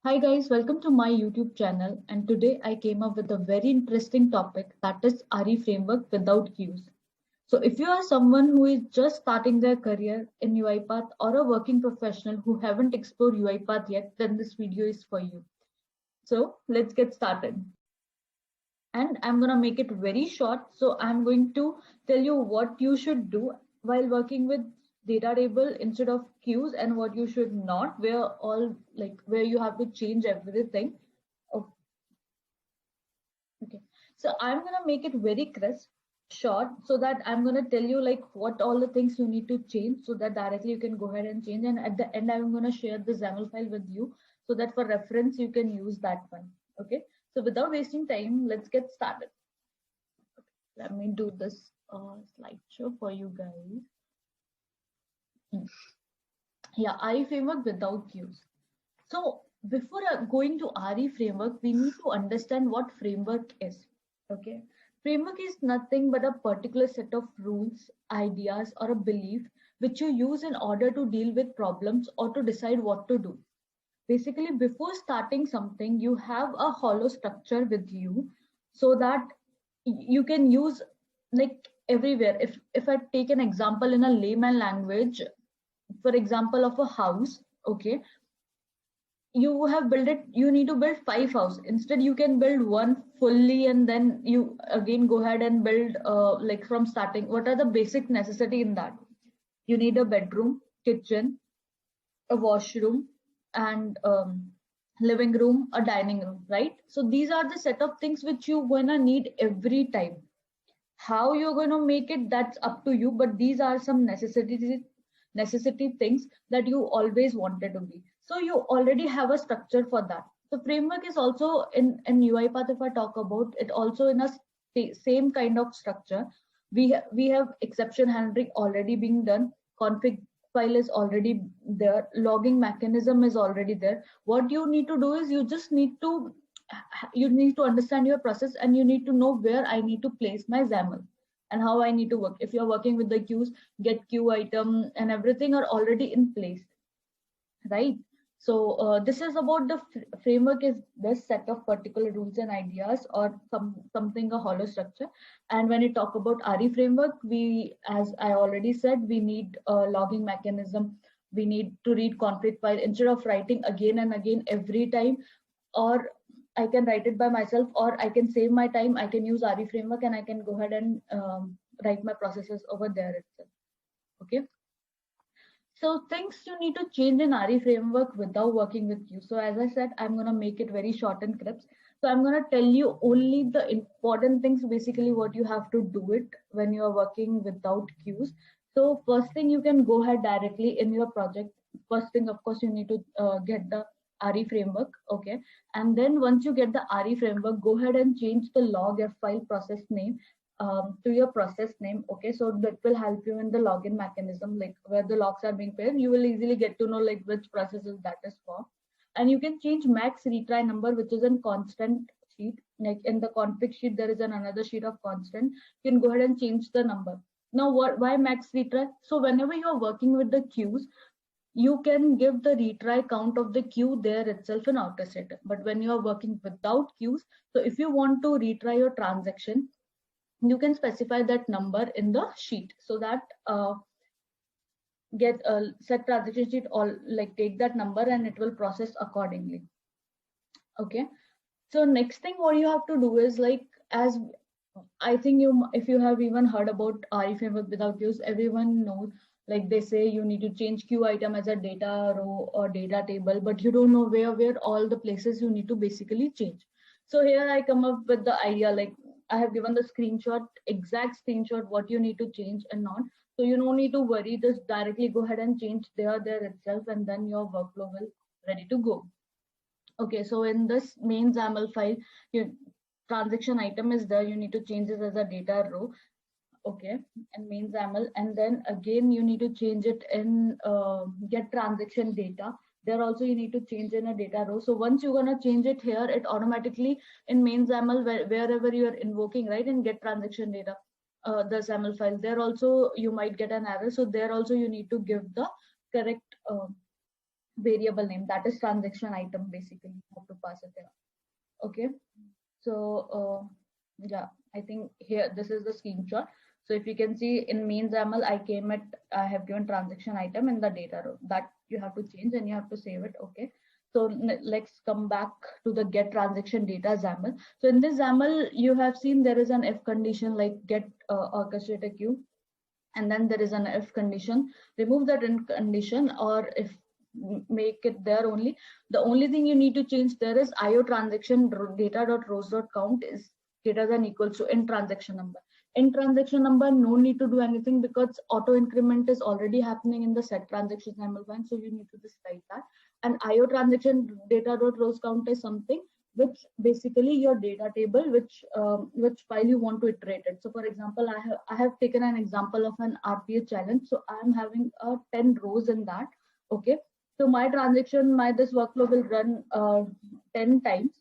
Hi guys, welcome to my YouTube channel, and today I came up with a very interesting topic, that is RE framework without queues. So if you are someone who is just starting their career in UiPath or a working professional who haven't explored UiPath yet, then this video is for you. So let's get started. And I'm going to make it very short. So I'm going to tell you what you should do while working with data table instead of queues, and what you should not, where you have to change everything. Okay, so I'm gonna make it very crisp, short, so that I'm gonna tell you like what all the things you need to change, so that directly you can go ahead and change. And at the end, I'm gonna share the XAML file with you, so that for reference you can use that one. Okay, so without wasting time, let's get started. Let me do this slideshow for you guys. Hmm. Yeah, RE framework without queues. So before going to RE framework, we need to understand what framework is. Okay, framework is nothing but a particular set of rules, ideas, or a belief which you use in order to deal with problems or to decide what to do. Basically, before starting something, you have a hollow structure with you, so that you can use like everywhere. If I take an example in a layman language, for example of a house, okay, you have built it, you need to build five houses. Instead you can build one fully, and then you again go ahead and build like from starting. What are the basic necessity in that? You need a bedroom, kitchen, a washroom, and living room, a dining room, right? So these are the set of things which you gonna need every time. How you're going to make it, that's up to you, but these are some necessity things that you always wanted to be. So you already have a structure for that. The framework is also in UiPath. If I talk about it, also in a same kind of structure. We have exception handling already being done. Config file is already there. Logging mechanism is already there. What you need to do is you need to understand your process, and you need to know where I need to place my XAML and how I need to work. If you're working with the queues, get queue item and everything are already in place, right? So this is about the framework is this set of particular rules and ideas, or something a hollow structure. And when you talk about RE framework, we, as I already said, we need a logging mechanism. We need to read config file instead of writing again and again every time. Or I can write it by myself, or I can save my time. I can use RE framework, and I can go ahead and write my processes over there itself. Okay. So things you need to change in RE framework without working with you. So as I said, I'm going to make it very short and crisp. So I'm going to tell you only the important things, basically what you have to do it when you are working without queues. So first thing, you can go ahead directly in your project. First thing, of course, you need to get the RE framework. Okay. And then once you get the RE framework, go ahead and change the log F file process name to your process name. Okay, so that will help you in the login mechanism, like where the logs are being paired. You will easily get to know like which processes that is for. And you can change max retry number, which is in constant sheet. Like in the config sheet, there is another sheet of constant. You can go ahead and change the number. Now, why max retry? So whenever you're working with the queues, you can give the retry count of the queue there itself in Autoscaler. But when you are working without queues, so if you want to retry your transaction, you can specify that number in the sheet, so that get a set transaction sheet, all like take that number and it will process accordingly. Okay, so next thing what you have to do is, like, as I think you, if you have even heard about RE framework without queues, everyone knows, like they say you need to change queue item as a data row or data table, but you don't know where all the places you need to basically change. So here I come up with the idea, like I have given the screenshot, exact screenshot, what you need to change and not. So you don't need to worry, just directly go ahead and change there itself, and then your workflow will ready to go. Okay, so in this main XAML file, your transaction item is there. You need to change this as a data row. Okay, and main XAML, and then again you need to change it in get transaction data. There also you need to change in a data row. So once you're gonna change it here, it automatically in main XAML, wherever you are invoking, right, and get transaction data, the XAML file, there also you might get an error. So there also you need to give the correct variable name, that is transaction item. Basically, you have to pass it here. Okay, so yeah, I think here this is the screenshot. So if you can see in main XAML, I have given transaction item in the data row. That you have to change and you have to save it. Okay. So let's come back to the get transaction data XAML. So in this XAML, you have seen there is an if condition like get orchestrator queue, and then there is an if condition. Remove that in condition, or if make it there only. The only thing you need to change there is IO transaction data.rows.count is greater than equals to in transaction number. In transaction number, no need to do anything because auto increment is already happening in the set transaction XAML file. So you need to just write that. And IO transaction data.rows count is something which basically your data table, which file you want to iterate it. So for example, I have taken an example of an RPA challenge. So I'm having 10 rows in that. Okay. So my this workflow will run 10 times,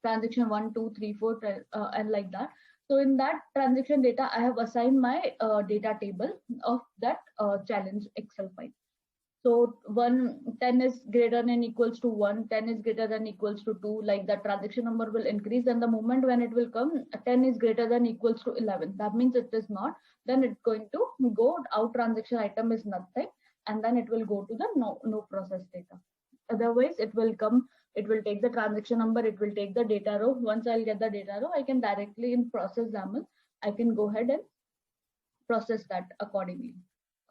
transaction 1, 2, 3, 4, and like that. So in that transaction data, I have assigned my data table of that challenge Excel file. So 10 is greater than equals to 1, 10 is greater than equals to 2, like the transaction number will increase. And the moment when it will come, 10 is greater than equals to 11. That means it is not, then it's going to go out transaction item is nothing. And then it will go to the no process data. Otherwise, it will come, it will take the transaction number, it will take the data row. Once I'll get the data row, I can directly in process XAML, I can go ahead and process that accordingly.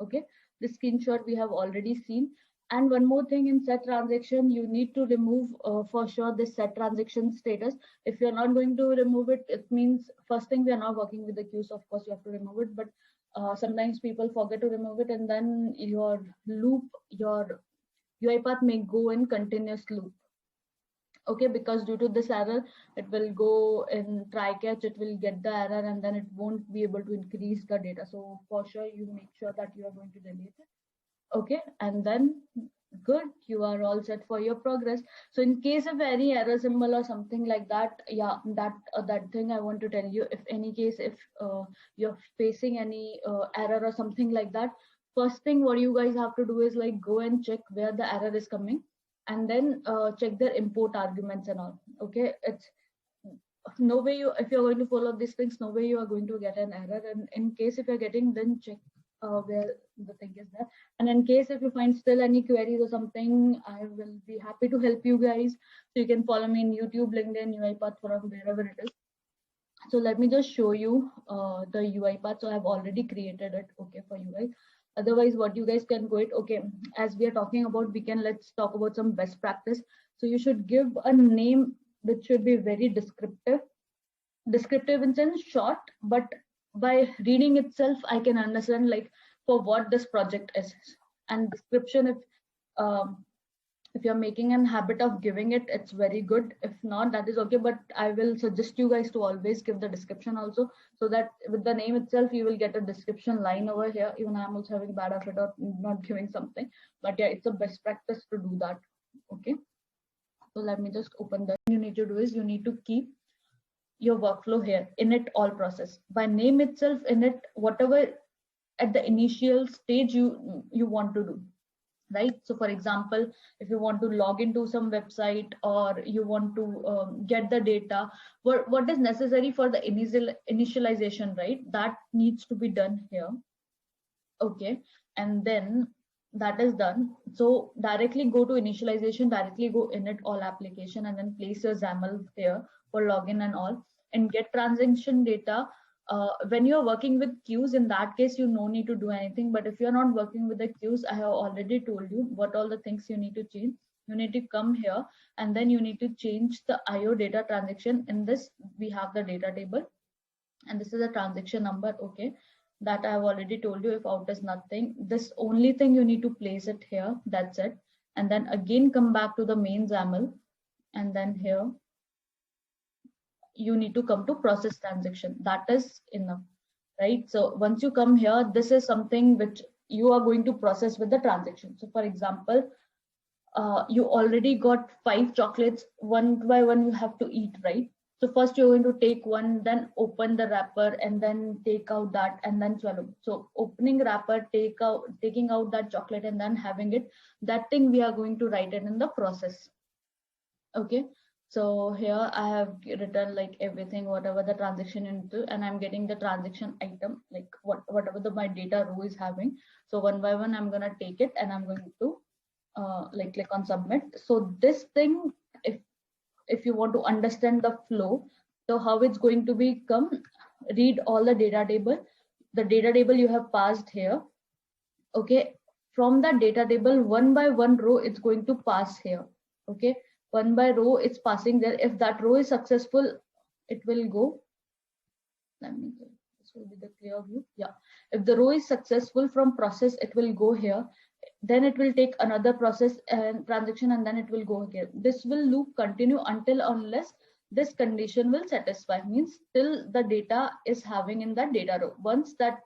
Okay, the screenshot we have already seen. And one more thing, in set transaction, you need to remove for sure this set transaction status. If you're not going to remove it, it means first thing, we are not working with the queues. Of course, you have to remove it, but sometimes people forget to remove it, and then your loop, your UiPath may go in continuous loop. Okay, because due to this error, it will go in try catch, it will get the error, and then it won't be able to increase the data. So for sure, you make sure that you are going to delete it. Okay, and then good, you are all set for your progress. So in case of any error symbol or something like that, yeah, that thing I want to tell you, if any case, if you're facing any error or something like that, first thing what you guys have to do is like go and check where the error is coming, and then check their import arguments and all. Okay, it's no way you, if you're going to follow these things, no way you are going to get an error. And in case if you're getting, then check where the thing is there. And in case if you find still any queries or something, I will be happy to help you guys. So you can follow me in YouTube, LinkedIn, UiPath forum, wherever it is. So let me just show you the UiPath. So I've already created it, okay, for you guys. Otherwise, what you guys can go it, okay, as we are talking about, let's talk about some best practice. So you should give a name which should be very descriptive in sense short, but by reading itself, I can understand like for what this project is. And description, if you're making an habit of giving it, it's very good. If not, that is okay, but I will suggest you guys to always give the description also, so that with the name itself, you will get a description line over here. Even I'm also having bad habit of not giving something, but yeah, it's a best practice to do that. Okay, so let me just open that. You need to do is you need to keep your workflow here, init all process. By name itself, init whatever at the initial stage you want to do, right? So for example, if you want to log into some website, or you want to get the data, what is necessary for the initialization, right? That needs to be done here. Okay, and then that is done. So directly go to initialization, directly go init all application, and then place your XAML here for login and all, and get transaction data. When you're working with queues, in that case, you no need to do anything. But if you're not working with the queues, I have already told you what all the things you need to change. You need to come here, and then you need to change the IO data transaction. In this, we have the data table, and this is a transaction number. Okay, that I have already told you. If out is nothing, this only thing you need to place it here. That's it. And then again come back to the main XAML, and then here you need to come to process transaction. That is enough, right? So once you come here, this is something which you are going to process with the transaction. So for example, you already got 5 chocolates, one by one you have to eat, right? So first you're going to take one, then open the wrapper, and then take out that, and then swallow. So opening wrapper, taking out that chocolate, and then having it. That thing we are going to write it in the process. Okay. So here I have written like everything, whatever the transaction into, and I'm getting the transaction item, like whatever my data row is having. So one by one, I'm gonna take it and I'm going to like click on submit. So this thing, if you want to understand the flow, so how it's going to become, read all the data table. The data table you have passed here. Okay. From the data table, one by one row, it's going to pass here. Okay. One by row, it's passing there. If that row is successful, it will go. Let me go. This will be the clear view. Yeah. If the row is successful from process, it will go here. Then it will take another process and transaction, and then it will go again. This will loop continue until unless this condition will satisfy, means till the data is having in that data row. Once that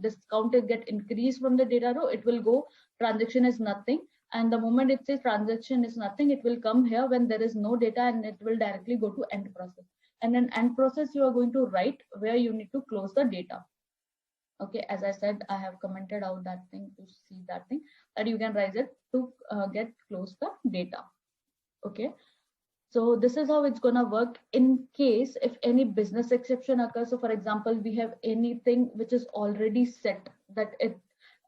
this count will get increased from the data row, it will go transaction is nothing. And the moment it says transaction is nothing, it will come here when there is no data, and it will directly go to end process. And in end process, you are going to write where you need to close the data. Okay, as I said, I have commented out that thing to see that thing, that you can raise it to get close the data. Okay, so this is how it's gonna work in case if any business exception occurs. So for example, we have anything which is already set that it,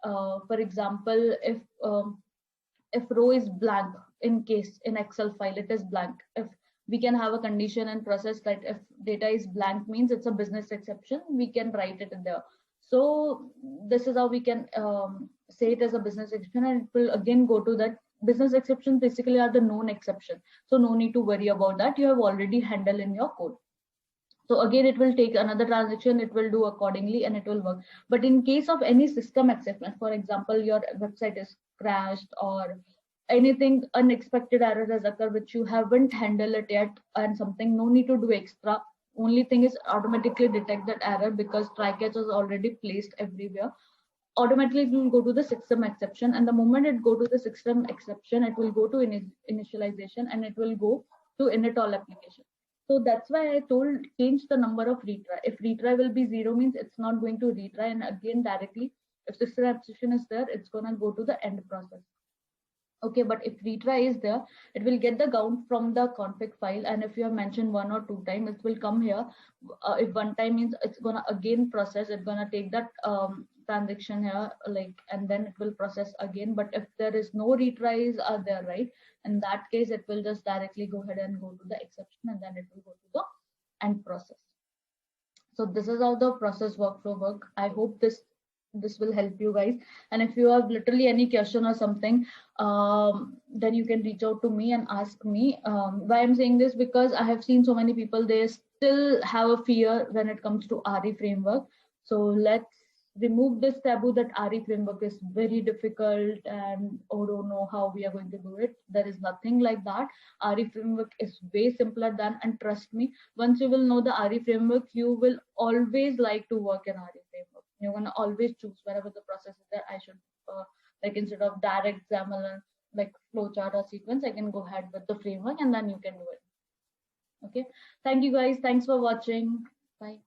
for example, if row is blank, in case in Excel file it is blank, if we can have a condition and process that if data is blank means it's a business exception, we can write it in there. So this is how we can say it as a business exception, and it will again go to that. Business exceptions basically are the known exception, so no need to worry about that. You have already handled in your code. So again, it will take another transaction, it will do accordingly, and it will work. But in case of any system exception, for example, your website is crashed or anything unexpected error has occurred which you haven't handled it yet, and something, no need to do extra. Only thing is automatically detect that error because try catch is already placed everywhere. Automatically it will go to the system exception, and the moment it go to the system exception, it will go to initialization, and it will go to init all application. So that's why I told change the number of retry. If retry will be 0 means it's not going to retry, and again directly if system exception is there, it's gonna go to the end process. Okay, but if retry is there, it will get the count from the config file, and if you have mentioned 1 or 2 times, it will come here. If 1 time means it's gonna again process, it's gonna take that transaction here, like, and then it will process again. But if there is no retries are there, right, in that case it will just directly go ahead and go to the exception, and then it will go to the end process. So this is how the process workflow work. I hope this will help you guys, and if you have literally any question or something, then you can reach out to me and ask me. Why I'm saying this, because I have seen so many people, they still have a fear when it comes to RE framework. So let's remove this taboo that RE framework is very difficult and oh, don't know how we are going to do it. There is nothing like that. RE framework is way simpler than, and trust me, once you will know the RE framework, you will always like to work in RE framework. You're gonna always choose wherever the process is there. I should like instead of direct XAML and like flowchart or sequence, I can go ahead with the framework, and then you can do it. Okay. Thank you guys. Thanks for watching. Bye.